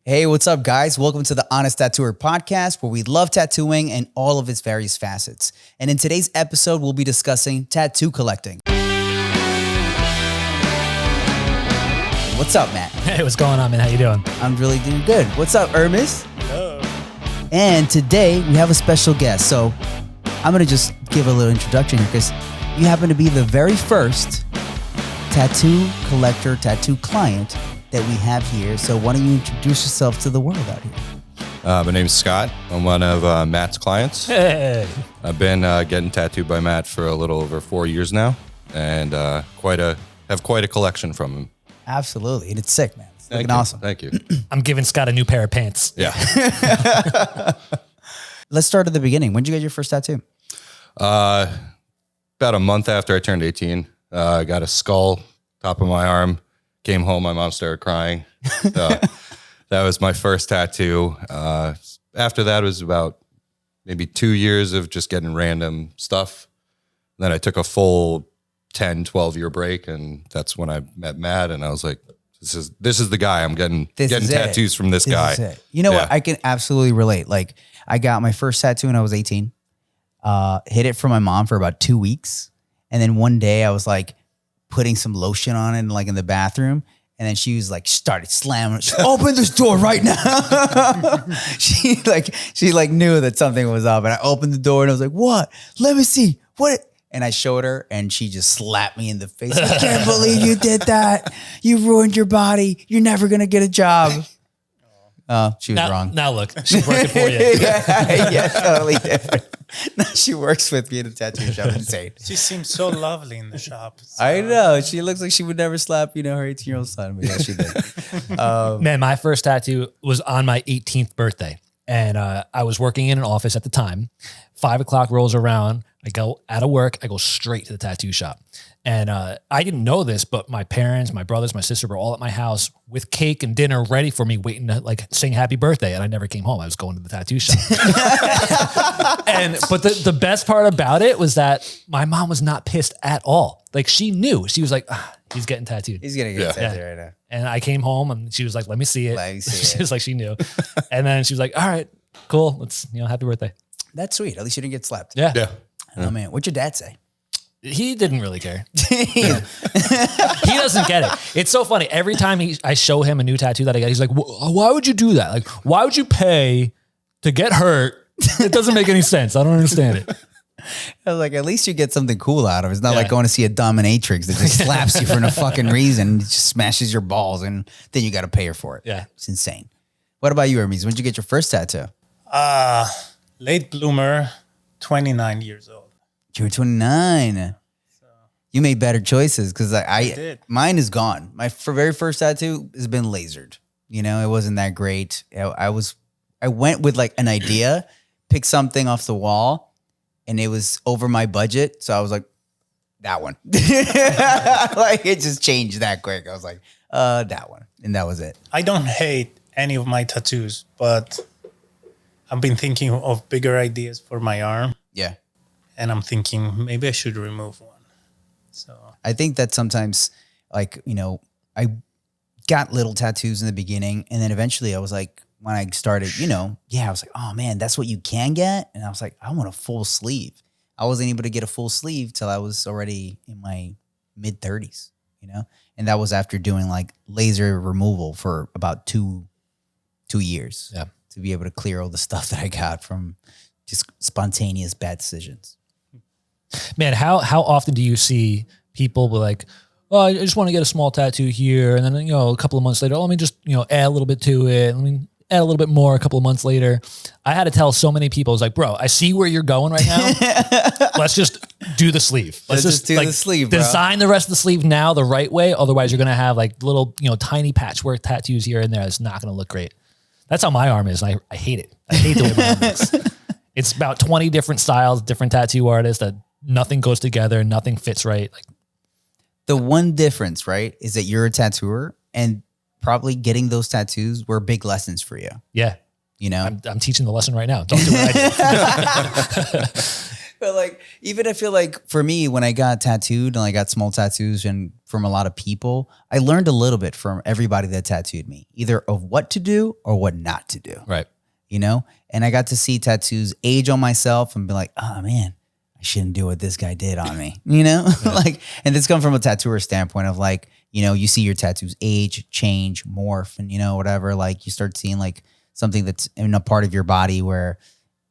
Hey, what's up, guys? Welcome to the Honest Tattooer podcast, where we love tattooing and all of its various facets. And in today's episode, we'll be discussing tattoo collecting. What's up, Matt? Hey, what's going on, man? How you doing? I'm really doing good. What's up, Hermes? Hello. And today we have a special guest. So I'm going to just give a little introduction here because you happen to be the very first tattoo collector, tattoo client that we have here. So why don't you introduce yourself to the world out here? My name's Scott. I'm one of Matt's clients. Hey. I've been getting tattooed by Matt for a little over 4 years now, and have quite a collection from him. Absolutely. And it's sick, man. It's looking you. awesome. Thank you. I'm giving Scott a new pair of pants. Yeah. Let's start at the beginning. When did you get your first tattoo? About a month after I turned 18, I got a skull top of my arm. Came home, my mom started crying. That was my first tattoo. After that, it was about maybe 2 years of just getting random stuff. Then I took a full 10, 12-year break, and that's when I met Matt, and I was like, this is the guy. I'm getting tattoos from this guy. Is it. You know what? I can absolutely relate. Like, I got my first tattoo when I was 18. Hid it from my mom for about 2 weeks. And then one day I was like putting some lotion on it, like in the bathroom. And then she was like, started slamming. She open this door right now. she knew that something was up. And I opened the door and I was like, what? Let me see. What? And I showed her and she just slapped me in the face. I can't believe you did that. You ruined your body. You're never going to get a job. She was wrong. Now look, she's working for you. yeah, totally different. Now she works with me in a tattoo shop. Insane. She seems so lovely in the shop. So. I know. She looks like she would never slap, her 18-year-old son. But yeah, she did. Man, my first tattoo was on my 18th birthday. And I was working in an office at the time. 5 o'clock rolls around. I go out of work. I go straight to the tattoo shop. And I didn't know this, but my parents, my brothers, my sister were all at my house with cake and dinner ready for me, waiting to like sing happy birthday. And I never came home. I was going to the tattoo shop. But the best part about it was that my mom was not pissed at all. Like, she knew. She was like, he's getting tattooed. He's going to get tattooed right now. And I came home and she was like, let me see it. She was like, she knew. And then she was like, all right, cool. Let's, happy birthday. That's sweet. At least you didn't get slapped. Yeah. Oh, man. What'd your dad say? He didn't really care. He doesn't get it. It's so funny. Every time I show him a new tattoo that I got, he's like, why would you do that? Like, why would you pay to get hurt? It doesn't make any sense. I don't understand it. I was like, at least you get something cool out of it. It's not like going to see a dominatrix that just slaps you for no fucking reason. It just smashes your balls and then you got to pay her for it. Yeah. It's insane. What about you, Hermes? When did you get your first tattoo? Late bloomer, 29 years old. You were 29. So, you made better choices because mine is gone. My very first tattoo has been lasered. It wasn't that great. I went with like an idea, picked something off the wall, and it was over my budget. So I was like, that one. Like, it just changed that quick. I was like, that one. And that was it. I don't hate any of my tattoos, but I've been thinking of bigger ideas for my arm. Yeah. And I'm thinking maybe I should remove one. So I think that sometimes, like, I got little tattoos in the beginning, and then eventually I was like, when I started, I was like, oh man, that's what you can get. And I was like, I want a full sleeve. I wasn't able to get a full sleeve till I was already in my mid 30s, and that was after doing like laser removal for about two years. Yeah. To be able to clear all the stuff that I got from just spontaneous bad decisions. Man, how often do you see people be like, oh, I just want to get a small tattoo here. And then, a couple of months later, let me just, add a little bit to it. Let me add a little bit more a couple of months later. I had to tell so many people, I was like, bro, I see where you're going right now. Let's just do the sleeve. Let's just do the sleeve, bro. Design the rest of the sleeve now the right way. Otherwise, you're going to have like little, tiny patchwork tattoos here and there. It's not going to look great. That's how my arm is. And I hate it. I hate the way my arm looks. It's about 20 different styles, different tattoo artists that nothing goes together, nothing fits right. Like, the one difference, right, is that you're a tattooer, and probably getting those tattoos were big lessons for you. Yeah. I'm teaching the lesson right now. Don't do what I did. But like, even I feel like for me, when I got tattooed and I got small tattoos and from a lot of people. I learned a little bit from everybody that tattooed me, either of what to do or what not to do. Right. You know? And I got to see tattoos age on myself and be like, oh man, I shouldn't do what this guy did on me. You know? Like, and this comes from a tattooer standpoint of like, you know, you see your tattoos age, change, morph, and you know, whatever. Like you start seeing like something that's in a part of your body where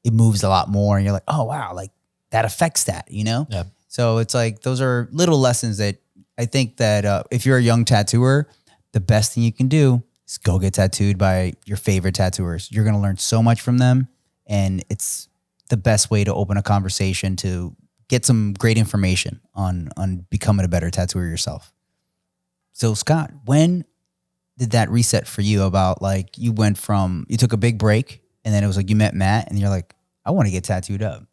it moves a lot more and you're like, oh wow, like that affects that, you know? Yeah. So it's like, those are little lessons that I think that if you're a young tattooer, the best thing you can do is go get tattooed by your favorite tattooers. You're going to learn so much from them. And it's the best way to open a conversation to get some great information on becoming a better tattooer yourself. So Scott, when did that reset for you about like, you took a big break and then it was like, you met Matt and you're like, I want to get tattooed up.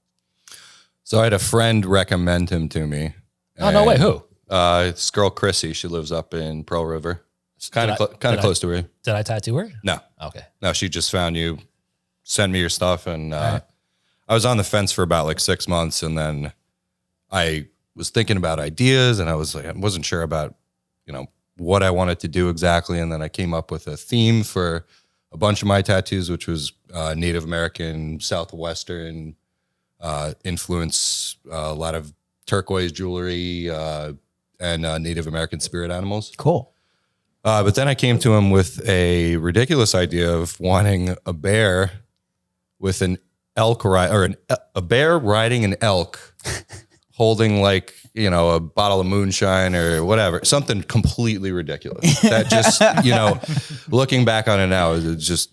So I had a friend recommend him to me. Oh, no way. Who? This girl, Chrissy, she lives up in Pearl River. It's kind of close to her. Did I tattoo her? No. Okay. No, she just found you, send me your stuff. And I was on the fence for about like 6 months. And then I was thinking about ideas and I wasn't sure about, you know, what I wanted to do exactly. And then I came up with a theme for a bunch of my tattoos, which was Native American, Southwestern influence, a lot of turquoise jewelry and Native American spirit animals. Cool. But then I came to him with a ridiculous idea of wanting a bear with an elk a bear riding an elk, holding like, you know, a bottle of moonshine or whatever, something completely ridiculous. That just, you know, looking back on it now, it's just,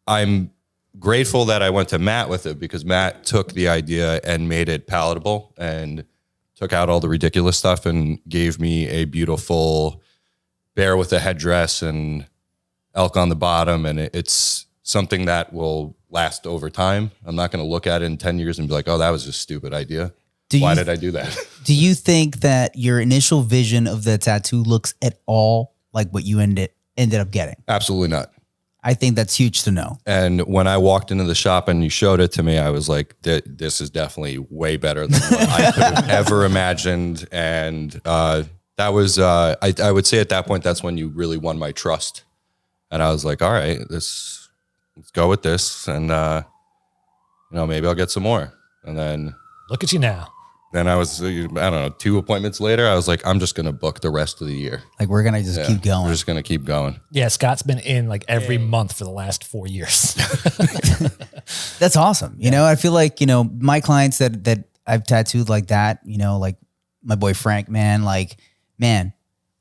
I'm grateful that I went to Matt with it because Matt took the idea and made it palatable and took out all the ridiculous stuff and gave me a beautiful bear with a headdress and elk on the bottom. And it's something that will last over time. I'm not going to look at it in 10 years and be like, oh, that was a stupid idea. Why did I do that? Do you think that your initial vision of the tattoo looks at all like what you ended up getting? Absolutely not. I think that's huge to know. And when I walked into the shop and you showed it to me, I was like, this is definitely way better than what I could have ever imagined. And that was, I would say at that point, that's when you really won my trust. And I was like, all right, let's go with this. And, you know, maybe I'll get some more. And then look at you now. Then I was, I don't know, 2 appointments later, I was like, I'm just going to book the rest of the year. Like, we're going to just keep going. We're just going to keep going. Yeah, Scott's been in like every month for the last 4 years. That's awesome. You know, I feel like, you know, my clients that I've tattooed like that, you know, like my boy Frank, man,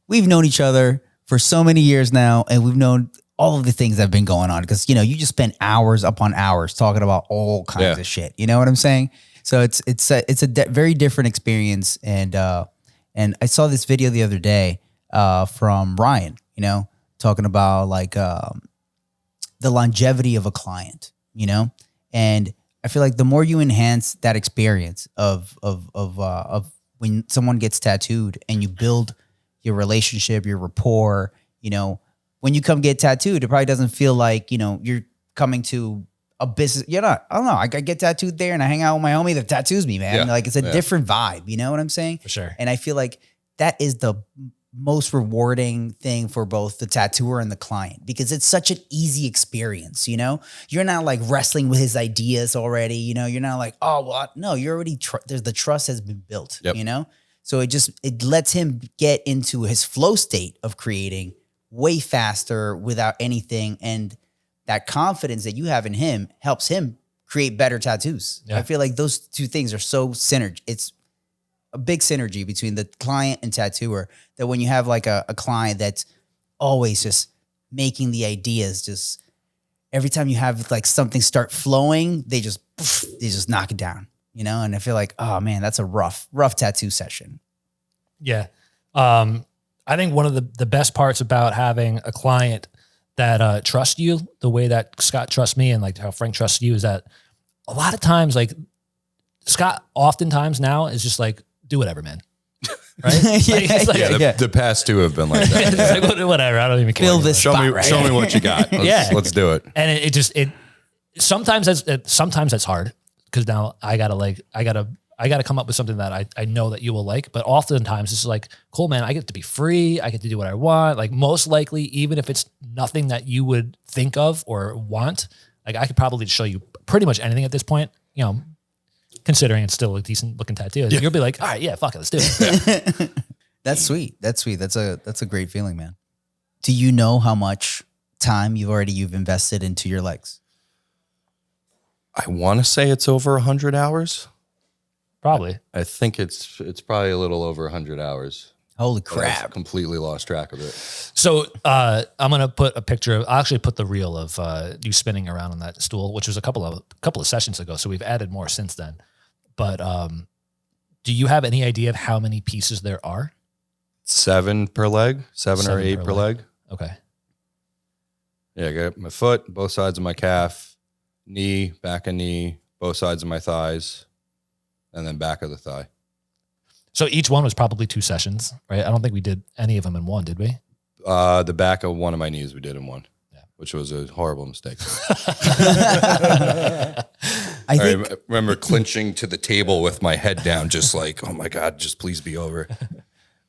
we've known each other for so many years now, and we've known all of the things that have been going on because, you know, you just spend hours upon hours talking about all kinds of shit. You know what I'm saying? So it's a very different experience. And I saw this video the other day from Ryan, you know, talking about like the longevity of a client, you know, and I feel like the more you enhance that experience of when someone gets tattooed and you build your relationship, your rapport, you know, when you come get tattooed, it probably doesn't feel like, you know, you're coming to a business. You're not, I don't know. I get tattooed there and I hang out with my homie that tattoos me, man. Yeah. Like it's a different vibe. You know what I'm saying? For sure. And I feel like that is the most rewarding thing for both the tattooer and the client because it's such an easy experience. You know, you're not like wrestling with his ideas already. You know, you're not like, oh, well, no, you're already, there's the trust has been built, you know? So it lets him get into his flow state of creating way faster without anything. And that confidence that you have in him helps him create better tattoos. Yeah. I feel like those two things are so synergy. It's a big synergy between the client and tattooer that when you have like a client that's always just making the ideas, just every time you have like something start flowing, they just knock it down, you know? And I feel like, oh man, that's a rough tattoo session. Yeah. I think one of the best parts about having a client that trust you the way that Scott trusts me and like how Frank trusts you is that a lot of times, like Scott oftentimes now is just like, do whatever, man. Right? The past two have been like that. It's like, whatever. I don't even care. Fill this Show spot, me, right? show me what you got. Let's do it. And sometimes that's hard because now I gotta I got to come up with something that I know that you will like. But oftentimes it's like, cool, man, I get to be free. I get to do what I want. Like most likely, even if it's nothing that you would think of or want, like I could probably show you pretty much anything at this point, you know, considering it's still a decent looking tattoo. You'll be like, all right, yeah, fuck it, let's do it. That's sweet. That's sweet. That's a great feeling, man. Do you know how much time you've invested into your legs? I want to say it's over 100 hours. Probably. I think it's probably a little over 100 hours. Holy But I've crap. completely lost track of it. So I'm gonna put a picture. I'll actually put the reel of you spinning around on that stool, which was a couple of sessions ago. So we've added more since then. But do you have any idea of how many pieces there are? 7 per leg, seven or 8 per leg. Okay. Yeah, I got my foot, both sides of my calf, knee, back of knee, both sides of my thighs, and then back of the thigh. So each one was probably 2 sessions, right? I don't think we did any of them in one, did we? The back of one of my knees we did in one, Yeah. which was a horrible mistake. I think I remember clinching to the table with my head down, just like, oh my God, just please be over.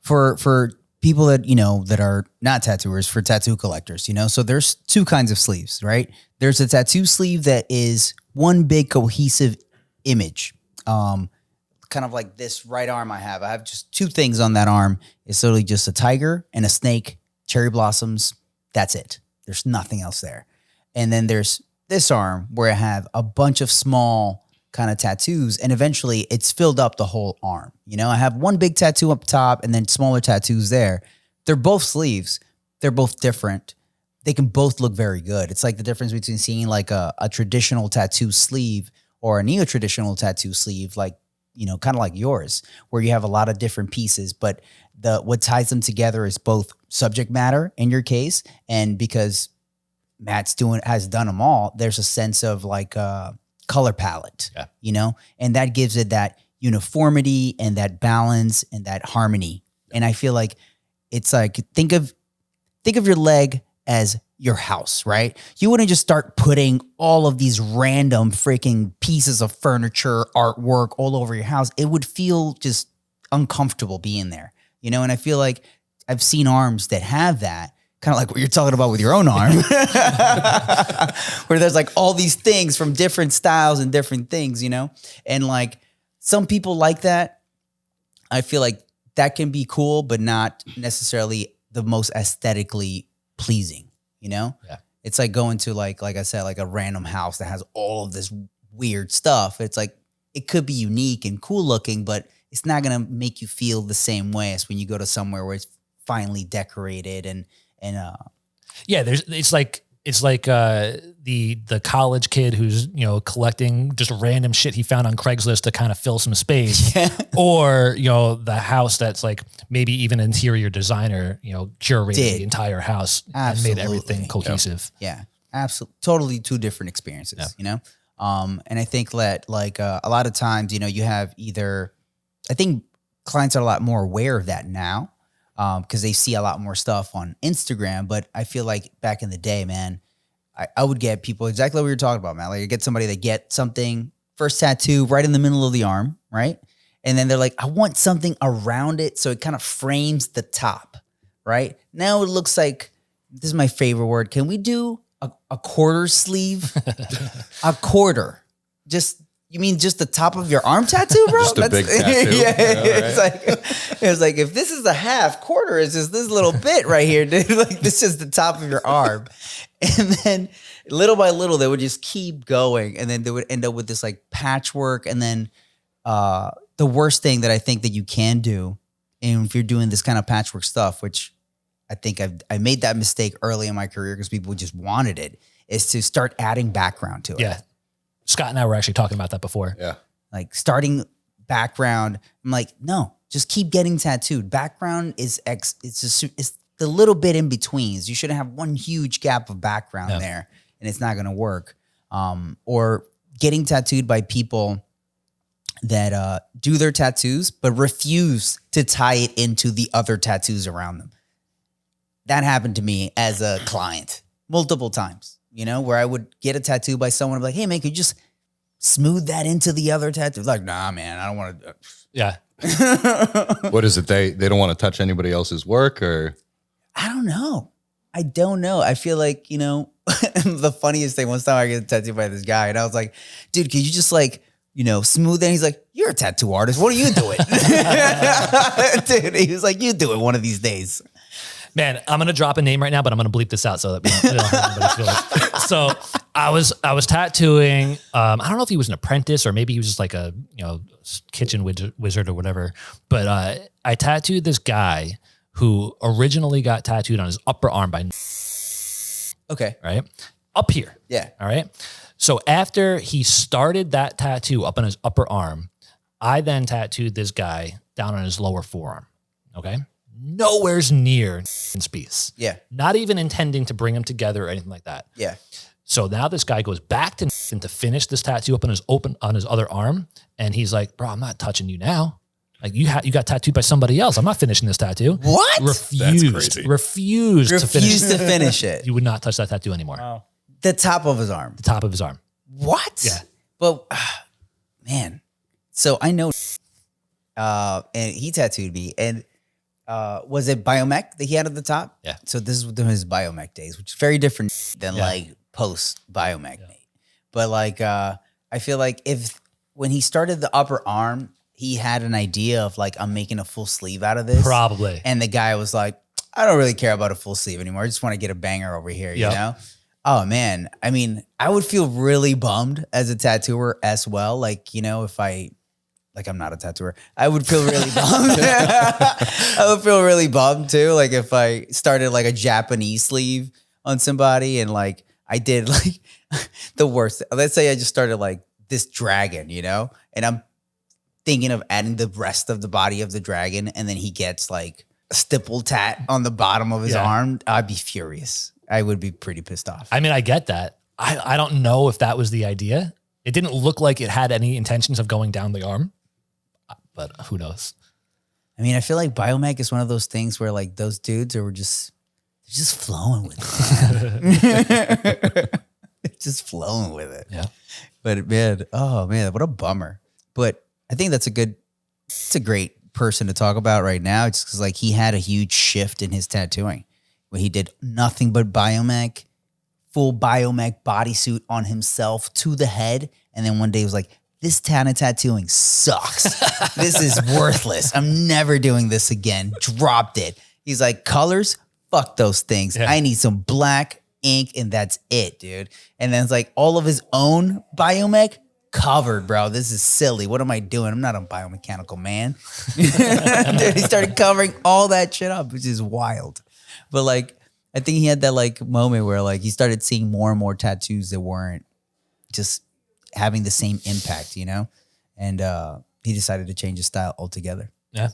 for people that, you know, that are not tattooers, for tattoo collectors, you know, so there's 2 kinds of sleeves, right? There's a tattoo sleeve that is one big cohesive image. Kind of like this right arm I have just 2 things on that arm. It's literally just a tiger and a snake, cherry blossoms. That's it. There's nothing else there. And then there's this arm where I have a bunch of small kind of tattoos, and eventually it's filled up the whole arm. You know, I have one big tattoo up top and then smaller tattoos there. They're both sleeves. They're both different. They can both look very good. It's like the difference between seeing like a traditional tattoo sleeve or a neo-traditional tattoo sleeve, like, you know, kind of like yours, where you have a lot of different pieces, but what ties them together is both subject matter in your case, and because Matt's has done them all, there's a sense of like color palette, you know, and that gives it that uniformity and that balance and that harmony. And I feel like it's like, think of your leg as your house, right? You wouldn't just start putting all of these random freaking pieces of furniture, artwork all over your house. It would feel just uncomfortable being there, you know? And I feel like I've seen arms that have that, kind of like what you're talking about with your own arm, where there's like all these things from different styles and different things, you know? And like some people like that. I feel like that can be cool, but not necessarily the most aesthetically pleasing, you know? Yeah. It's like going to like I said, like a random house that has all of this weird stuff. It's like, it could be unique and cool looking, but it's not going to make you feel the same way as when you go to somewhere where it's finely decorated and Yeah, it's like the college kid who's, you know, collecting just random shit he found on Craigslist to kind of fill some space, or, you know, the house that's like maybe even interior designer, you know, curated the entire house and made everything cohesive. Yeah, absolutely, totally 2 different experiences, you know. And I think that like a lot of times, you know, you have I think clients are a lot more aware of that now. Because they see a lot more stuff on Instagram. But I feel like back in the day, man, I would get people exactly what we were talking about, man. Like I get somebody that get something, first tattoo right in the middle of the arm, right? And then they're like, I want something around it so it kind of frames the top, right? Now it looks like, this is my favorite word. Can we do a quarter sleeve? A quarter. You mean just the top of your arm tattoo, bro? Just a big tattoo. Yeah, Right? it's like if this is a half, quarter is just this little bit right here, dude. Like this is the top of your arm, and then little by little they would just keep going, and then they would end up with this like patchwork, and then the worst thing that I think that you can do, and if you're doing this kind of patchwork stuff, which I think I made that mistake early in my career because people just wanted it, is to start adding background to it. Yeah. Scott and I were actually talking about that before. Yeah. Like starting background. I'm like, no, just keep getting tattooed. Background is it's the little bit in betweens. You shouldn't have one huge gap of background there, and it's not going to work. Or getting tattooed by people that do their tattoos but refuse to tie it into the other tattoos around them. That happened to me as a client multiple times. You know, where I would get a tattoo by someone and be like, hey man, could you just smooth that into the other tattoo. Like, nah, man, I don't want to. Yeah. What is it? They don't want to touch anybody else's work, or I don't know. I don't know. I feel like, you know, the funniest thing, one time I get tattooed by this guy and I was like, dude, could you just like, you know, smooth it? He's like, you're a tattoo artist. What are you doing? Dude, he was like, you do it one of these days. Man, I'm gonna drop a name right now, but I'm gonna bleep this out so that we don't hurt anybody's feelings. So I was tattooing. I don't know if he was an apprentice or maybe he was just like a kitchen wizard or whatever. But I tattooed this guy who originally got tattooed on his upper arm by Okay. right up here. Yeah. All right. So after he started that tattoo up on his upper arm, I then tattooed this guy down on his lower forearm. Okay. Nowhere's near piece. Yeah. Not even intending to bring them together or anything like that. Yeah. So now this guy goes back to finish this tattoo up on his other arm, and he's like, "Bro, I'm not touching you now. Like you got tattooed by somebody else. I'm not finishing this tattoo." What? Refused to finish it. He would not touch that tattoo anymore. Wow. The top of his arm. The top of his arm. What? Yeah. Well, man. So I know, and he tattooed me, and was it Biomech that he had at the top? Yeah. So this is his Biomech days, which is very different than like post Biomech. But like, I feel like when he started the upper arm, he had an idea of like, I'm making a full sleeve out of this. Probably. And the guy was like, I don't really care about a full sleeve anymore. I just want to get a banger over here, you know? Oh man. I mean, I would feel really bummed as a tattooer as well. Like, you know, if I'm not a tattooer, I would feel really bummed. I would feel really bummed too. Like if I started like a Japanese sleeve on somebody and like I did like the worst. Let's say I just started like this dragon, you know, and I'm thinking of adding the rest of the body of the dragon, and then he gets like a stipple tat on the bottom of his arm. I'd be furious. I would be pretty pissed off. I mean, I get that. I don't know if that was the idea. It didn't look like it had any intentions of going down the arm, but who knows? I mean, I feel like Biomech is one of those things where like those dudes are just flowing with it. Just flowing with it. Yeah. But man, oh man, what a bummer. But I think it's a great person to talk about right now. It's because like he had a huge shift in his tattooing where he did nothing but Biomech, full Biomech bodysuit on himself to the head. And then one day he was like, this kind of tattooing sucks. This is worthless. I'm never doing this again. Dropped it. He's like, colors, fuck those things. Yeah. I need some black ink and that's it, dude. And then it's like all of his own Biomech covered, bro. This is silly. What am I doing? I'm not a biomechanical man. Dude, he started covering all that shit up, which is wild. But like, I think he had that like moment where like he started seeing more and more tattoos that weren't just having the same impact, you know? And he decided to change his style altogether. Yeah.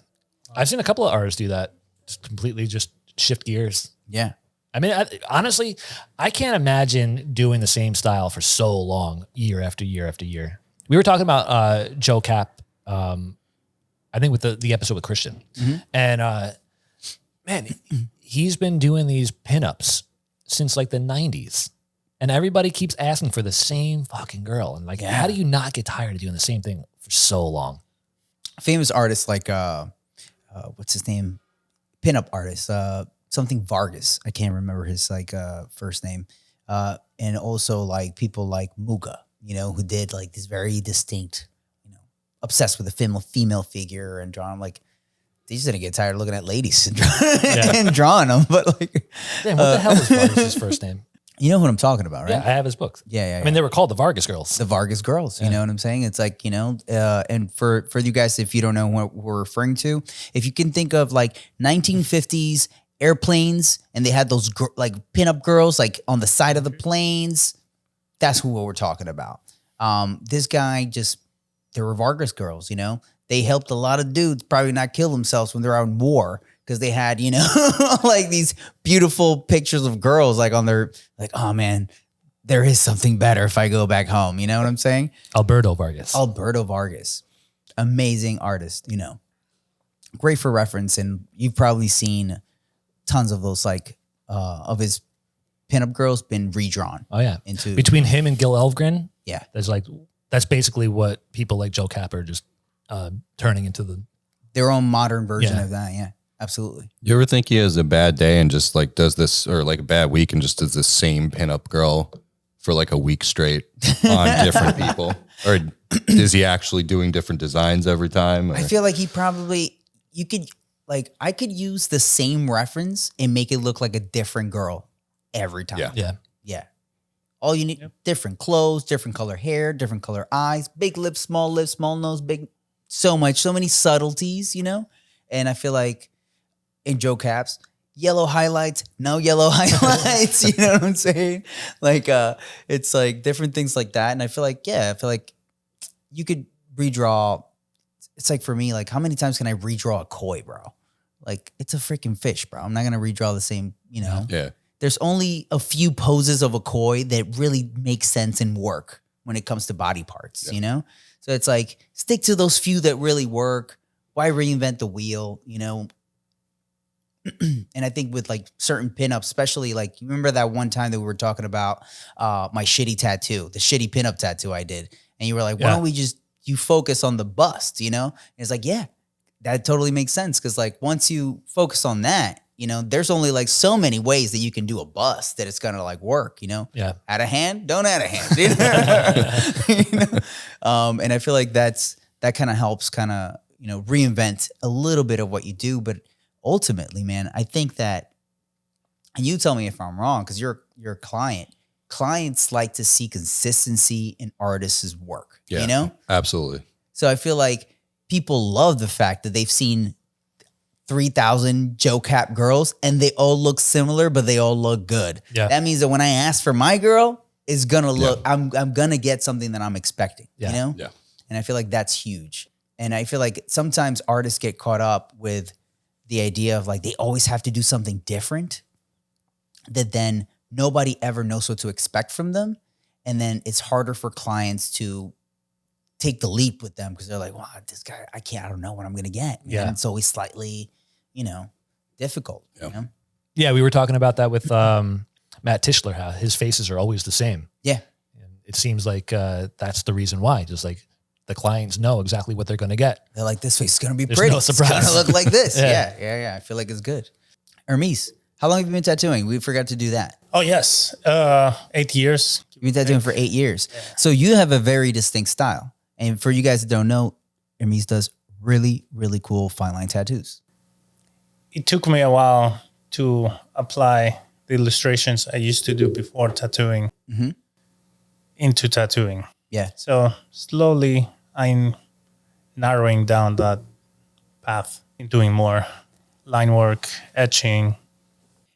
I've seen a couple of artists do that. Just completely just shift gears. Yeah. I mean, honestly, I can't imagine doing the same style for so long, year after year after year. We were talking about Joe Cap, I think with the episode with Christian. Mm-hmm. And man, he's been doing these pinups since like the 90s. And everybody keeps asking for the same fucking girl. And like, how do you not get tired of doing the same thing for so long? Famous artists like, what's his name? Pinup artist, something Vargas. I can't remember his like first name. And also like people like Muga, you know, who did like this very distinct, you know, obsessed with a female figure and drawing like, they just didn't get tired of looking at ladies and drawing them. But like, damn, what the hell is Vargas' first name? You know what I'm talking about, right? Yeah, I have his books. Yeah. I mean, they were called the Vargas Girls. The Vargas Girls. You know what I'm saying? It's like, you know, and for you guys, if you don't know what we're referring to, if you can think of like 1950s airplanes and they had those like pinup girls like on the side of the planes, that's who we're talking about. This guy there were Vargas Girls, you know? They helped a lot of dudes probably not kill themselves when they're out in war. Because they had, you know, like these beautiful pictures of girls like on their, like, oh man, there is something better if I go back home. You know what I'm saying? Alberto Vargas. Amazing artist, you know. Great for reference. And you've probably seen tons of those like of his pinup girls been redrawn. Oh yeah. Into between him and Gil Elfgren. Yeah. There's like That's basically what people like Joe Cap are just turning into their own modern version Yeah. of that. Yeah, absolutely. You ever think he has a bad day and just like does this, or like a bad week and just does the same pinup girl for like a week straight on different people? Or is he actually doing different designs every time? Or? I feel like I could use the same reference and make it look like a different girl every time. Yeah. Yeah. All you need, different clothes, different color hair, different color eyes, big lips, small nose, big, so many subtleties, And I feel like in Joe Caps, yellow highlights, no yellow highlights, you know what I'm saying? Like, it's like different things like that. And I feel like you could redraw. It's like for me, like how many times can I redraw a koi, bro? Like it's a freaking fish, bro. I'm not going to redraw the same, Yeah. There's only a few poses of a koi that really make sense and work when it comes to body parts, So it's like, stick to those few that really work. Why reinvent the wheel, And I think with like certain pinups, especially like, you remember that one time that we were talking about my shitty tattoo, the shitty pinup tattoo I did. And you were like, why don't we you focus on the bust, And it's like, yeah, that totally makes sense. Cause like once you focus on that, there's only like so many ways that you can do a bust that it's going to like work, Yeah. Add a hand, don't add a hand. And I feel like that kind of helps reinvent a little bit of what you do. But ultimately, man, I think that, and you tell me if I'm wrong, because you're a client. Clients like to see consistency in artists' work, Absolutely. So I feel like people love the fact that they've seen 3,000 Joe Cap girls and they all look similar, but they all look good. Yeah. That means that when I ask for my girl, it's gonna look, I'm gonna get something that I'm expecting, Yeah. And I feel like that's huge. And I feel like sometimes artists get caught up with the idea of like, they always have to do something different, that then nobody ever knows what to expect from them. And then it's harder for clients to take the leap with them because they're like, wow, this guy, I don't know what I'm going to get. Man. Yeah. It's always slightly, difficult. Yeah. Yeah, we were talking about that with Matt Tischler, how his faces are always the same. Yeah. And it seems like that's the reason why. Just like the clients know exactly what they're going to get. They're like, this face is going to be There's pretty. no surprise. It's going to look like this. Yeah. Yeah. I feel like it's good. Hermes, how long have you been tattooing? We forgot to do that. Oh, yes. 8 years. You've been tattooing for 8 years. Yeah. So you have a very distinct style. And for you guys that don't know, Hermes does really, really cool fine line tattoos. It took me a while to apply the illustrations I used to do before tattooing into tattooing. Yeah. So slowly I'm narrowing down that path and doing more line work, etching.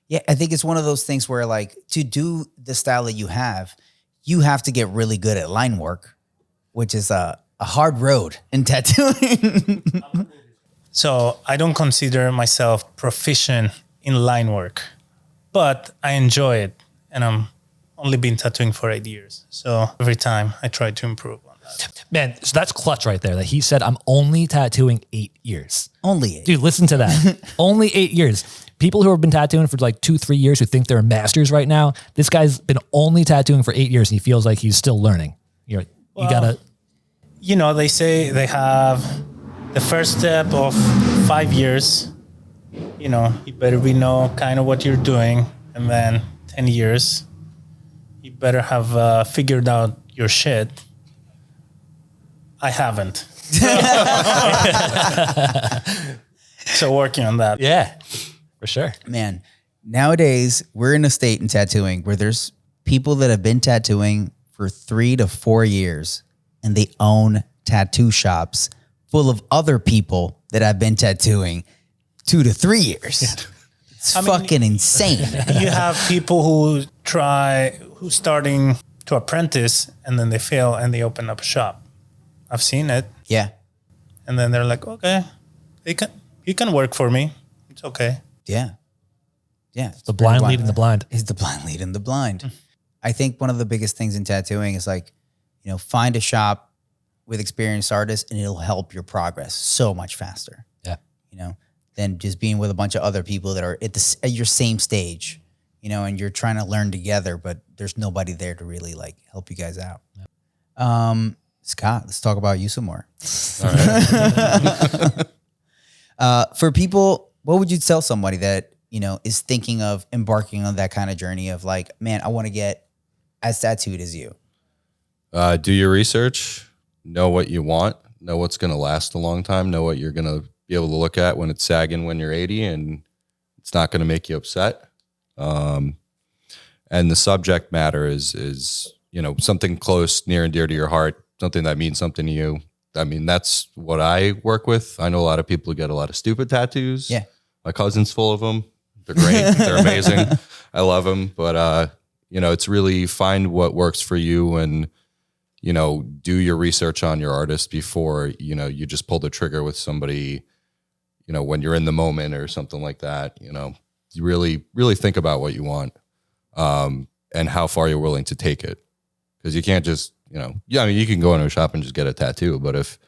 Yeah, I think it's one of those things where like to do the style that you have to get really good at line work, which is a hard road in tattooing. So I don't consider myself proficient in line work, but I enjoy it. And I'm only been tattooing for 8 years. So every time I try to improve on that. Man, so that's clutch right there that he said, I'm only tattooing 8 years. Only 8. Dude, listen to that. Only 8 years. People who have been tattooing for like 2-3 years who think they're masters right now, this guy's been only tattooing for 8 years and he feels like he's still learning. You gotta... They say they have the first step of 5 years. You better know kind of what you're doing. And then 10 years, you better have figured out your shit. I haven't. So working on that. Yeah, for sure. Man, nowadays we're in a state in tattooing where there's people that have been tattooing for 3 to 4 years and they own tattoo shops full of other people that have been tattooing 2 to 3 years. Yeah. It's fucking insane. You have people who's starting to apprentice and then they fail and they open up a shop. I've seen it. Yeah. And then they're like, okay, he can work for me. It's okay. Yeah. Yeah. The blind leading the blind. Is the blind leading the blind. I think one of the biggest things in tattooing is like, find a shop with experienced artists and it'll help your progress so much faster. Yeah. Than just being with a bunch of other people that are at your same stage, and you're trying to learn together, but there's nobody there to really like help you guys out. Yeah. Scott, let's talk about you some more. All right. For people, what would you tell somebody that, you know, is thinking of embarking on that kind of journey of like, man, I want to get as tattooed as you? Do your research, know what you want, know what's going to last a long time, know what you're going to be able to look at when it's sagging when you're 80 and it's not going to make you upset. And the subject matter is, you know, something close, near and dear to your heart, something that means something to you. I mean, that's what I work with. I know a lot of people who get a lot of stupid tattoos. Yeah. My cousin's full of them. They're great. They're amazing. I love them. But, you know, it's really find what works for you and, you know, do your research on your artist before, you know, you just pull the trigger with somebody, you know, when you're in the moment or something like that. You know, you really, really think about what you want and how far you're willing to take it. Because you can't just, you know, yeah, I mean, you can go into a shop and just get a tattoo, but if,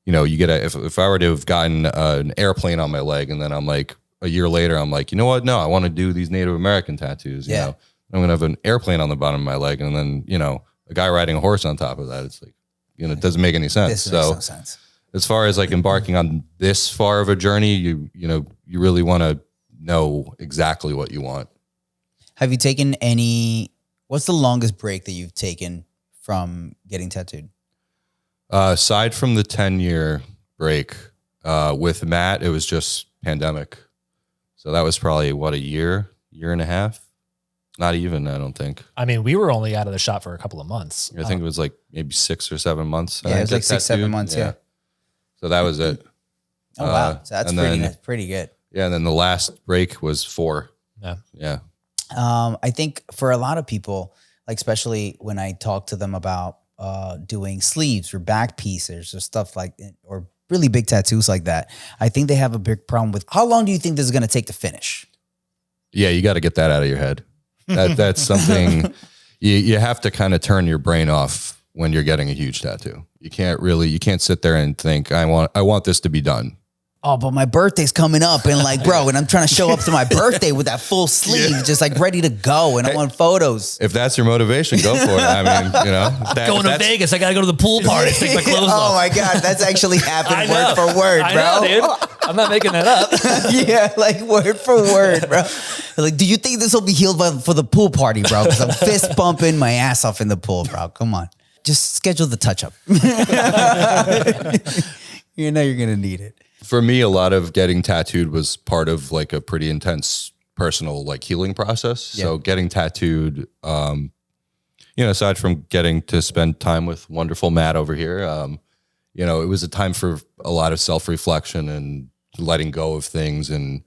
you know, you get if I were to have gotten an airplane on my leg and then I'm like, a year later, I'm like, you know what? No, I want to do these Native American tattoos. You know, I'm going to have an airplane on the bottom of my leg and then, you know, a guy riding a horse on top of that. It's like, you know, it doesn't make any sense. This makes no sense. As far as like embarking on this far of a journey, you know, you really want to know exactly what you want. Have you taken what's the longest break that you've taken from getting tattooed? Aside from the 10-year break, with Matt, it was just pandemic. So that was probably what, a year and a half? Not even, I don't think. I mean, we were only out of the shop for a couple of months. I think it was like maybe 6 or 7 months. Yeah, it was like 6-7 months. Yeah. So that was it. Oh wow, so that's pretty good. Yeah, and then the last break was 4. Yeah. Yeah. I think for a lot of people, like especially when I talk to them about doing sleeves or back pieces or stuff like, or really big tattoos like that, I think they have a big problem with how long do you think this is going to take to finish? Yeah, you got to get that out of your head. That's something you have to kind of turn your brain off when you're getting a huge tattoo. You can't sit there and think, I want this to be done. Oh, but my birthday's coming up and like, bro, and I'm trying to show up to my birthday with that full sleeve, just like ready to go. And I want photos. If that's your motivation, go for it. I mean, you know, Going to Vegas, I got to go to the pool party, take my clothes off. Oh my God, that's actually happened word for word, bro. I know, dude. I'm not making that up. Yeah, like word for word, bro. Like, do you think this will be healed for the pool party, bro? Because I'm fist bumping my ass off in the pool, bro. Come on. Just schedule the touch up. You know you're going to need it. For me, a lot of getting tattooed was part of like a pretty intense personal like healing process. Yeah. So getting tattooed, you know, aside from getting to spend time with wonderful Matt over here, you know, it was a time for a lot of self-reflection and letting go of things. And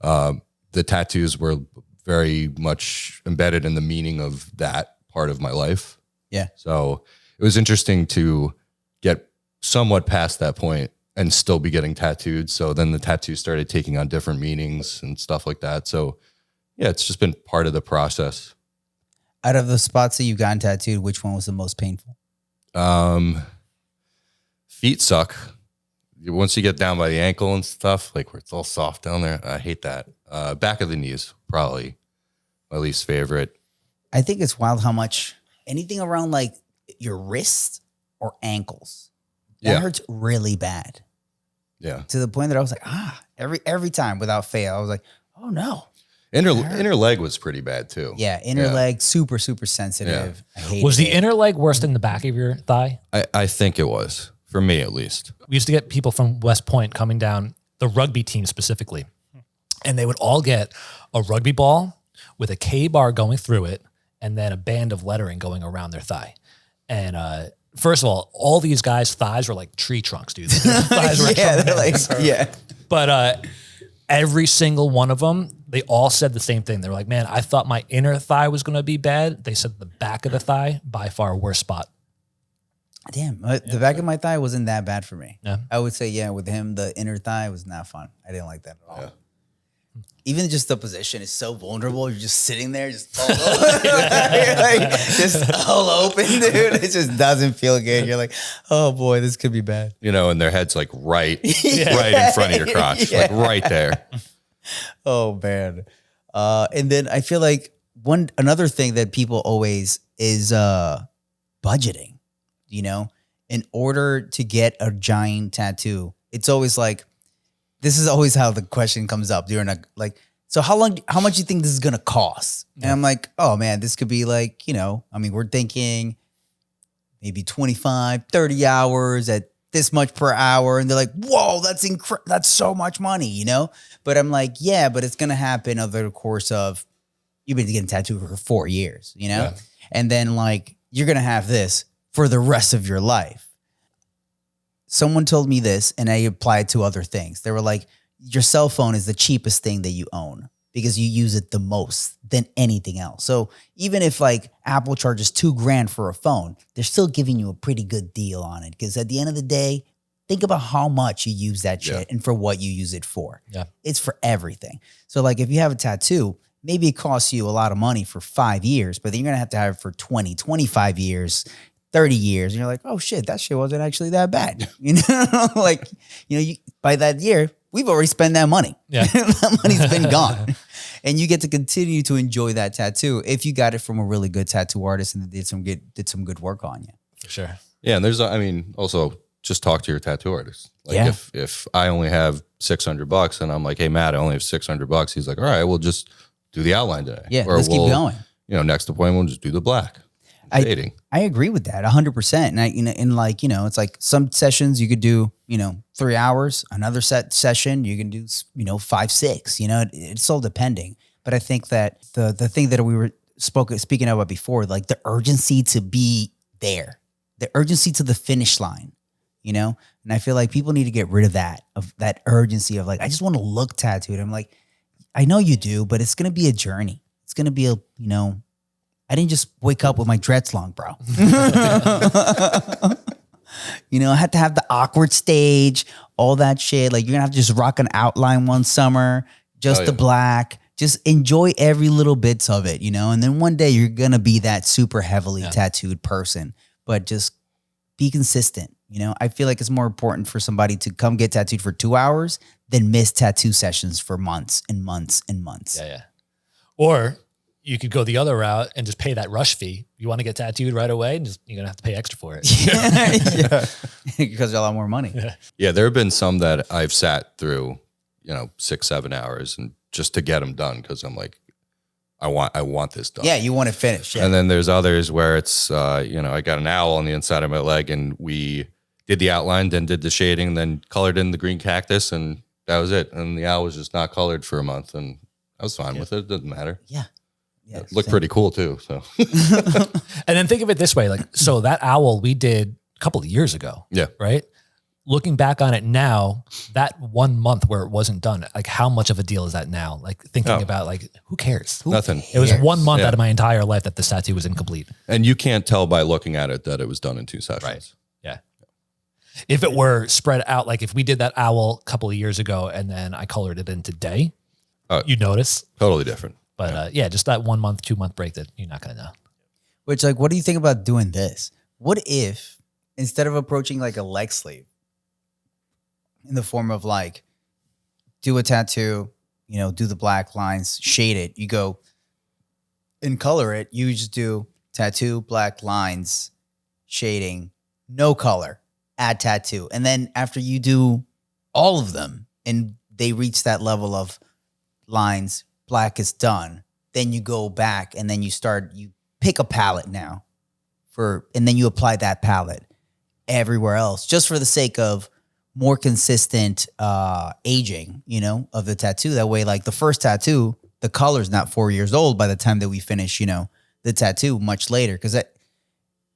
the tattoos were very much embedded in the meaning of that part of my life. Yeah. So it was interesting to get somewhat past that point and still be getting tattooed. So then the tattoos started taking on different meanings and stuff like that. So yeah, it's just been part of the process. Out of the spots that you've gotten tattooed, which one was the most painful? Feet suck. Once you get down by the ankle and stuff, like where it's all soft down there, I hate that. Back of the knees, probably my least favorite. I think it's wild how much anything around like your wrist or ankles, that hurts really bad. Yeah. To the point that I was like, every time without fail, I was like, oh no. Inner leg was pretty bad too. Yeah, inner leg, super, super sensitive. Yeah. I hated Was the it. inner leg worse than the back of your thigh? I think it was, for me at least. We used to get people from West Point coming down, the rugby team specifically, and they would all get a rugby ball with a K-bar going through it and then a band of lettering going around their thigh. And first of all these guys' thighs were like tree trunks, dude. Their thighs were yeah. But every single one of them, they all said the same thing. They were like, man, I thought my inner thigh was going to be bad. They said the back of the thigh, by far worst spot. Damn, the back of my thigh wasn't that bad for me. Yeah. I would say, yeah, with him, the inner thigh was not fun. I didn't like that at all. Yeah. Even just the position is so vulnerable. You're just sitting there, just all like, just all open, dude. It just doesn't feel good. You're like, oh boy, this could be bad. You know, and their head's like right in front of your crotch, like right there. Oh man. And then I feel like another thing that people always is budgeting. You know, in order to get a giant tattoo, it's always like, this is always how the question comes up during so how much do you think this is going to cost? Yeah. And I'm like, oh man, this could be like, we're thinking maybe 25, 30 hours at this much per hour. And they're like, whoa, that's so much money, But I'm like, yeah, but it's going to happen over the course of, you've been getting tattooed for 4 years, Yeah. And then like, you're going to have this for the rest of your life. Someone told me this and I applied to other things. They were like, your cell phone is the cheapest thing that you own because you use it the most than anything else. So even if like Apple charges $2,000 for a phone, they're still giving you a pretty good deal on it. Because at the end of the day, think about how much you use that shit and for what you use it for. Yeah. It's for everything. So like if you have a tattoo, maybe it costs you a lot of money for 5 years, but then you're going to have it for 20, 25 years, 30 years. And you're like, oh shit, that shit wasn't actually that bad. By that year, we've already spent that money. Yeah. That money's been gone. And you get to continue to enjoy that tattoo if you got it from a really good tattoo artist and did some good work on you. For sure. Yeah. And there's, also just talk to your tattoo artist. Like if I only have $600 and I'm like, hey, Matt, I only have $600. He's like, all right, we'll just do the outline today. Yeah. Let's keep going. Next appointment, we'll just do the black. I agree with that 100%. And it's like some sessions you could do, 3 hours, another session you can do, 5, 6, it's all depending. But I think that the thing that we were speaking about before, like the urgency to be there, the urgency to the finish line, and I feel like people need to get rid of that urgency of like, I just want to look tattooed. I'm like, I know you do, but it's going to be a journey. It's going to be I didn't just wake up with my dreads long, bro. I had to have the awkward stage, all that shit. Like you're gonna have to just rock an outline one summer, just the black. Just enjoy every little bits of it, And then one day you're gonna be that super heavily tattooed person. But just be consistent. I feel like it's more important for somebody to come get tattooed for 2 hours than miss tattoo sessions for months and months and months. Yeah. Or you could go the other route and just pay that rush fee. You want to get tattooed right away, and you're going to have to pay extra for it. Yeah. Because a lot more money. Yeah, there have been some that I've sat through, 6, 7 hours and just to get them done because I'm like, I want this done. Yeah, you want it finished. Yeah. And then there's others where it's, I got an owl on the inside of my leg and we did the outline, then did the shading, then colored in the green cactus, and that was it. And the owl was just not colored for a month, and I was fine with it. It doesn't matter. Yeah. It looked pretty cool too. So, and then think of it this way, so that owl we did a couple of years ago. Yeah. Right. Looking back on it now, that 1 month where it wasn't done, like how much of a deal is that now? Like thinking about like, who cares? Nothing. It was 1 month out of my entire life that the tattoo was incomplete. And you can't tell by looking at it that it was done in 2 sessions. Right. Yeah. If it were spread out, like if we did that owl a couple of years ago and then I colored it in today, you'd notice. Totally different. But just that 1 month, 2 month break that you're not going to know. Which what do you think about doing this? What if instead of approaching like a leg sleeve in the form of like, do a tattoo, do the black lines, shade it, you go and color it, you just do tattoo, black lines, shading, no color, add tattoo. And then after you do all of them and they reach that level of lines, black is done, then you go back and then you pick a palette now and then you apply that palette everywhere else just for the sake of more consistent aging, of the tattoo. That way, like the first tattoo, the color's not 4 years old by the time that we finish, the tattoo much later. Cause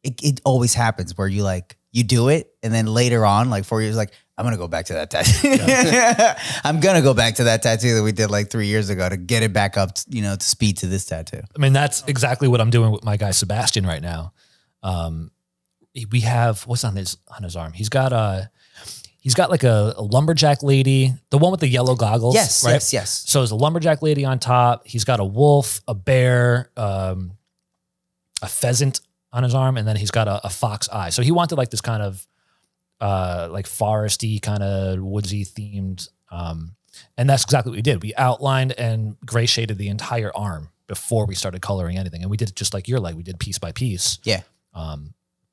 it always happens where you do it and then later on, like 4 years, like, I'm going to go back to that tattoo. Yeah. I'm going to go back to that tattoo that we did like 3 years ago to get it back up, to speed to this tattoo. I mean, that's exactly what I'm doing with my guy, Sebastian, right now. We have, what's on his arm? He's got like a lumberjack lady, the one with the yellow goggles. Yes, right? yes. So there's a lumberjack lady on top. He's got a wolf, a bear, a pheasant on his arm, and then he's got a fox eye. So he wanted like this kind of like foresty, kind of woodsy themed. And that's exactly what we did. We outlined and gray shaded the entire arm before we started coloring anything. And we did it just like your leg. We did piece by piece. Yeah.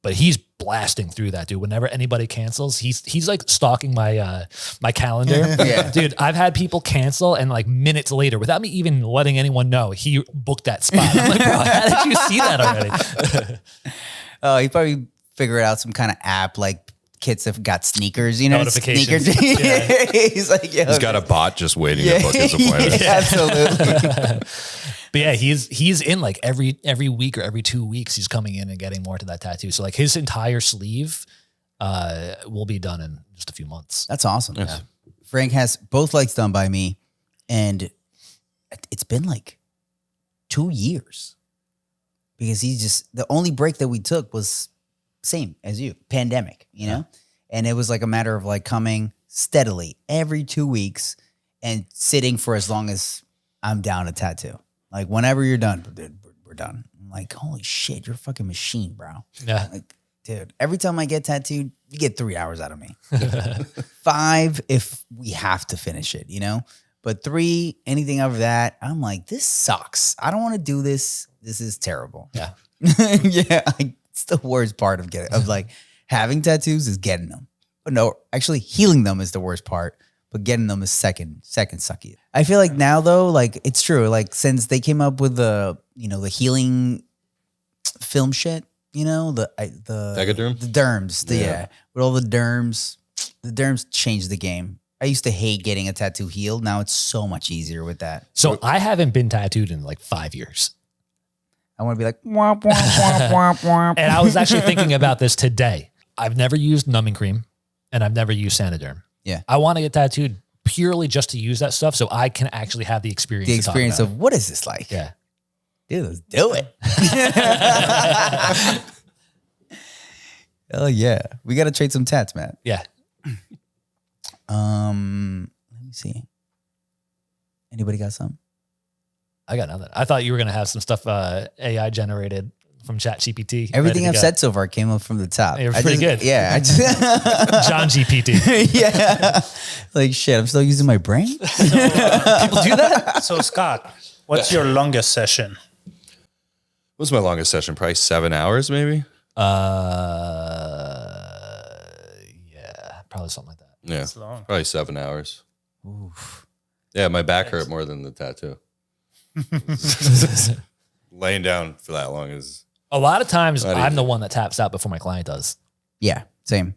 but he's blasting through that, dude. Whenever anybody cancels, he's like stalking my my calendar. Yeah. Dude, I've had people cancel and like minutes later, without me even letting anyone know, he booked that spot. I'm like, bro, how did you see that already? Oh, he probably figured out some kind of app like kids have got sneakers, you know, Notifications. sneakers. Yeah. He's like, yeah, He's got a bot just waiting to book his appointment. yeah, absolutely. But yeah, he's in like every week or every 2 weeks, he's coming in and getting more to that tattoo. So like his entire sleeve will be done in just a few months. That's awesome. Yes. Frank has both legs done by me, and it's been like 2 years because he's just the only break that we took was same as you, pandemic, you know, and it was like a matter of like coming steadily every 2 weeks and sitting for as long as I'm down a tattoo. Like whenever you're done, dude, we're done. I'm like, holy shit, you're a fucking machine, bro. Yeah. Like, dude, every time I get tattooed, you get 3 hours out of me. 5 if we have to finish it, you know? But 3, anything over that, I'm like, this sucks. I don't want to do this. This is terrible. Yeah. Yeah. It's the worst part of like having tattoos is getting them. But no, actually healing them is the worst part. But getting them is second sucky. I feel like now though, like it's true. Like since they came up with the healing film shit, the Tegaderm? the derms, with all the derms changed the game. I used to hate getting a tattoo healed. Now it's so much easier with that. So I haven't been tattooed in like 5 years. I want to be like, womp, womp, womp, womp, womp. And I was actually thinking about this today. I've never used numbing cream and I've never used Sanaderm. Yeah. I want to get tattooed purely just to use that stuff so I can actually have the experience. The to talk experience about of what is this like? it. Yeah. Dude, let's do it. Hell yeah. We got to trade some tats, Matt. Yeah. Let me see. Anybody got some? I got nothing. I thought you were going to have some stuff AI generated from ChatGPT. Everything I've said so far came up from the top. You're pretty good. Yeah. John GPT. Yeah. Like shit, I'm still using my brain. People do that? So Scott, what's your longest session? What was my longest session? Probably 7 hours, maybe. Yeah, probably something like that. Yeah, That's long. probably 7 hours. Oof. Yeah, my back hurt more than the tattoo. Laying down for that long is A lot of times Not I'm easy. the one that taps out before my client does. Yeah, same.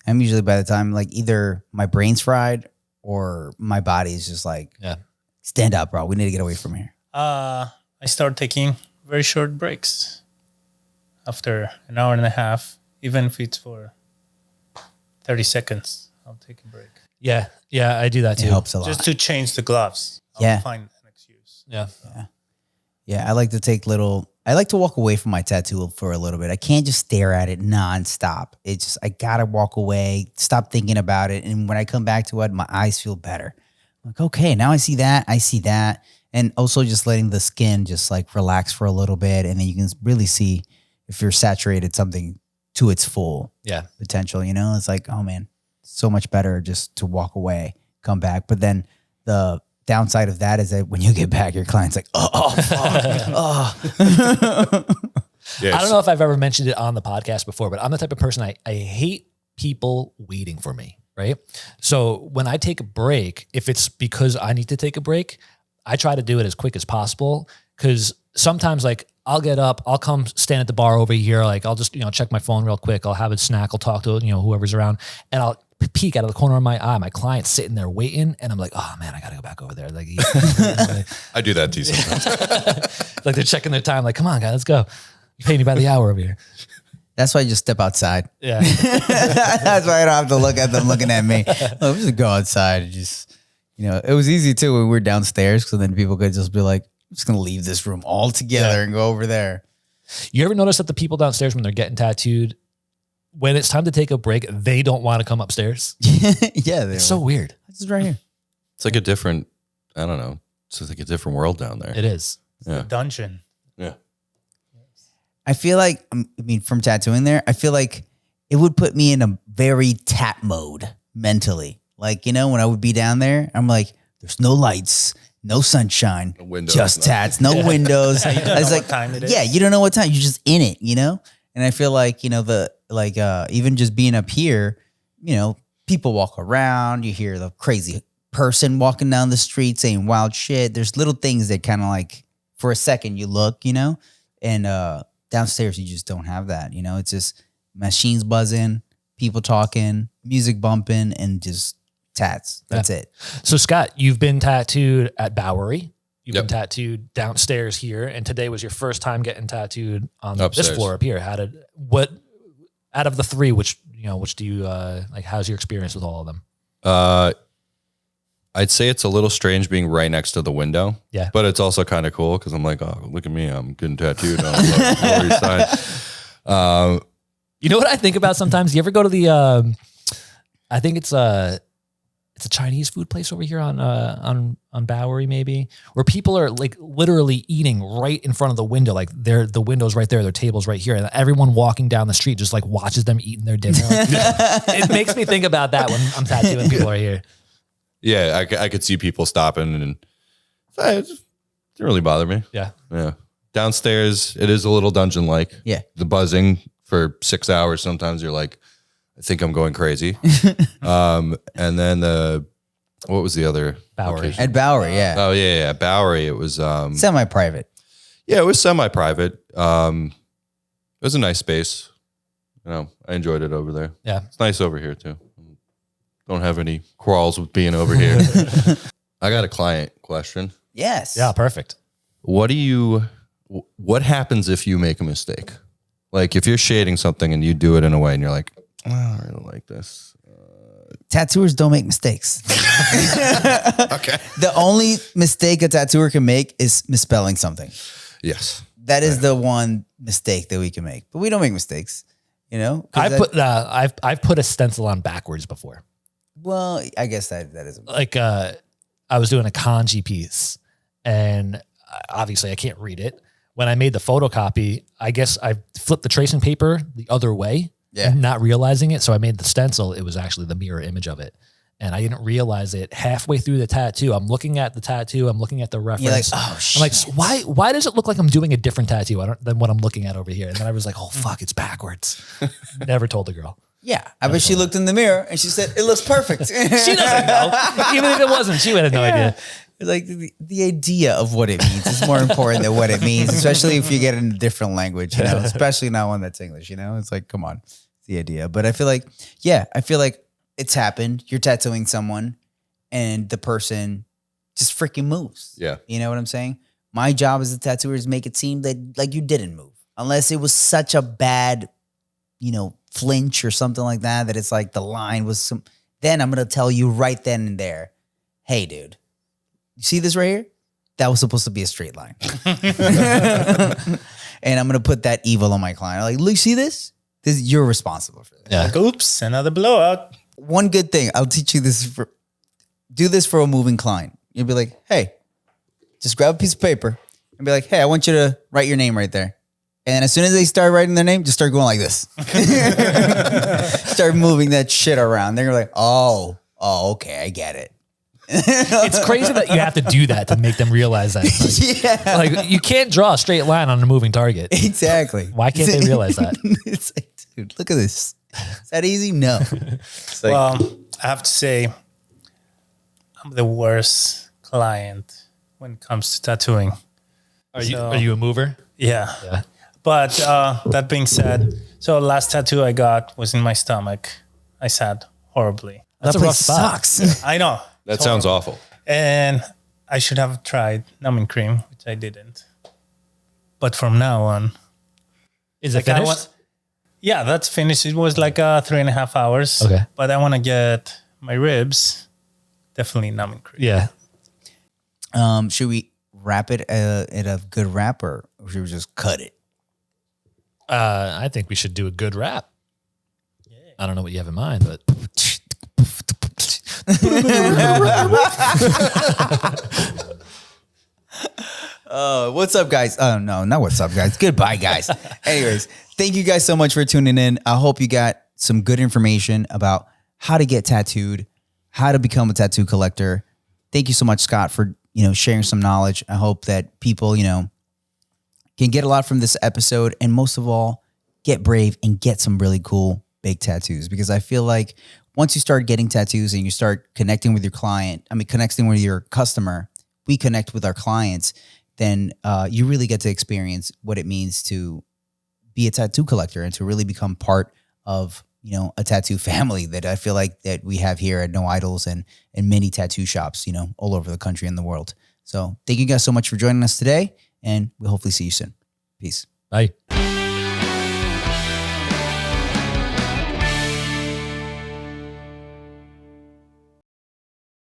I'm usually by the time like either my brain's fried or my body's just like, Yeah. stand up, bro. We need to get away from here. I start taking very short breaks after an hour and a half, even if it's for 30 seconds. I'll take a break Yeah. Yeah, I do that It too. helps a lot. just to change the gloves. I'll Yeah. find an excuse. Yeah. Yeah, I like to walk away from my tattoo for a little bit. I can't just stare at it nonstop. It's just, I gotta walk away, stop thinking about it. And when I come back to it, my eyes feel better. I'm like, okay, now I see that. And also just letting the skin just like relax for a little bit. And then you can really see if you're saturated something to its full Yeah. potential, It's like, oh man, so much better just to walk away, come back. But then the downside of that is that when you get back, your client's like, oh fuck. yeah. I don't know if I've ever mentioned it on the podcast before, but I'm the type of person I hate people waiting for me, right? So when I take a break, if it's because I need to take a break, I try to do it as quick as possible because sometimes like I'll get up, I'll come stand at the bar over here, like I'll just, check my phone real quick, I'll have a snack, I'll talk to, whoever's around, and I'll peek out of the corner of my eye. My client's sitting there waiting, and I'm like, oh man, I gotta go back over there. Like, I do that too sometimes. like they're checking their time, like, come on, guys, let's go. You pay me by the hour over here. That's why I just step outside. Yeah. That's why I don't have to look at them looking at me. Oh, just go outside and just, it was easy too when we were downstairs because then people could just be like, I'm just going to leave this room altogether and go over there. You ever notice that the people downstairs when they're getting tattooed, when it's time to take a break, they don't want to come upstairs? Yeah. It's so weird. This is right here. It's like a different, I don't know. It's like a different world down there. It is. Yeah. Dungeon. Yeah. I feel like, from tattooing there, I feel like it would put me in a very tat mode mentally. Like, when I would be down there, I'm like, there's no lights, no sunshine, No windows, just nothing. tats, no windows. You don't I was know like, what time it is. yeah, you don't know what time. You're just in it, And And I feel like, even just being up here, people walk around, you hear the crazy person walking down the street saying wild shit. There's little things that kind of like, for a second you look, and downstairs you just don't have that. It's just machines buzzing, people talking, music bumping, and just tats. That's it. So Scott, you've been tattooed at Bowery. You've Yep. been tattooed downstairs here, and today was your first time getting tattooed on Upstairs. this floor up here. What out of the three, which do you like? How's your experience with all of them? I'd say it's a little strange being right next to the window. Yeah. But it's also kind of cool because I'm like, oh, look at me. I'm getting tattooed on the Lower East Side. You know what I think about sometimes? You ever go to the? I think it's a Chinese food place over here on Bowery, maybe, where people are like literally eating right in front of the window. Like the window's right there, their table's right here, and everyone walking down the street just like watches them eating their dinner. Like, it makes me think about that when I'm tattooing people right here. Yeah, I could see people stopping, and it didn't really bother me. Yeah. Yeah. Downstairs, it is a little dungeon-like. Yeah. The buzzing for 6 hours, sometimes you're like, I think I'm going crazy. And then what was the other? Bowery. location? At Bowery, yeah. Oh, yeah. Bowery, it was, Semi-private. yeah, it was semi-private. It was a nice space. I enjoyed it over there. Yeah. It's nice over here, too. Don't have any quarrels with being over here. I got a client question. Yes. Yeah. Perfect. What happens if you make a mistake? Like if you're shading something and you do it in a way and you're like, oh, I don't really like this. Tattooers don't make mistakes. Okay. The only mistake a tattooer can make is misspelling something. Yes. That is the one mistake that we can make. But we don't make mistakes, 'cause I've put a stencil on backwards before. Well, I guess that is. Like I was doing a kanji piece, and obviously I can't read it. When I made the photocopy, I guess I flipped the tracing paper the other way, and not realizing it. So I made the stencil. It was actually the mirror image of it, and I didn't realize it halfway through the tattoo. I'm looking at the tattoo. I'm looking at the reference. You're like, oh shit. I'm like, so why does it look like I'm doing a different tattoo than what I'm looking at over here? And then I was like, oh fuck, it's backwards. Never told the girl. Yeah, I bet she looked in the mirror and she said, it looks perfect. She doesn't know. Even if it wasn't, she would have no idea. Like the idea of what it means is more important than what it means, especially if you get it in a different language, especially not one that's English, It's like, come on, it's the idea. But I feel like it's happened. You're tattooing someone and the person just freaking moves. Yeah. You know what I'm saying? My job as a tattooer is make it seem that like you didn't move unless it was such a bad, flinch or something like that it's like the line was then I'm going to tell you right then and there, hey, dude, you see this right here? That was supposed to be a straight line. And I'm going to put that evil on my client. Like, look, see this? You're responsible for this. Yeah. Like, oops, another blowout. One good thing, I'll teach you this. Do this for a moving client. You'll be like, hey, just grab a piece of paper and be like, hey, I want you to write your name right there. And then as soon as they start writing their name, just start going like this. Start moving that shit around. They're like, oh, okay, I get it. It's crazy that you have to do that to make them realize that. Like, like you can't draw a straight line on a moving target. Exactly. Why can't they realize that? It's like, dude, look at this. Is that easy? No. It's like, Well, I have to say, I'm the worst client when it comes to tattooing. Are you a mover? Yeah. Yeah. But that being said, so last tattoo I got was in my stomach. I sad horribly. That's that a rough place spot. sucks. I know. That sounds awful. And I should have tried numbing cream, which I didn't. But from now on, Is it Like, I finished? yeah, that's finished. It was like 3.5 hours. Okay. But I want to get my ribs, definitely numbing cream. Yeah. Should we wrap it at a good wrap or should we just cut it? I think we should do a good rap. I don't know what you have in mind, but What's up, guys? Oh, no, not what's up, guys. Goodbye, guys. Anyways, thank you guys so much for tuning in. I hope you got some good information about how to get tattooed, how to become a tattoo collector. Thank you so much, Scott, for, sharing some knowledge. I hope that people, can get a lot from this episode and most of all, get brave and get some really cool big tattoos, because I feel like once you start getting tattoos and you start connecting with your connecting with your customer, we connect with our clients, then you really get to experience what it means to be a tattoo collector and to really become part of, a tattoo family that I feel like that we have here at No Idols and many tattoo shops, all over the country and the world. So thank you guys so much for joining us today, and we'll hopefully see you soon. Peace. Bye.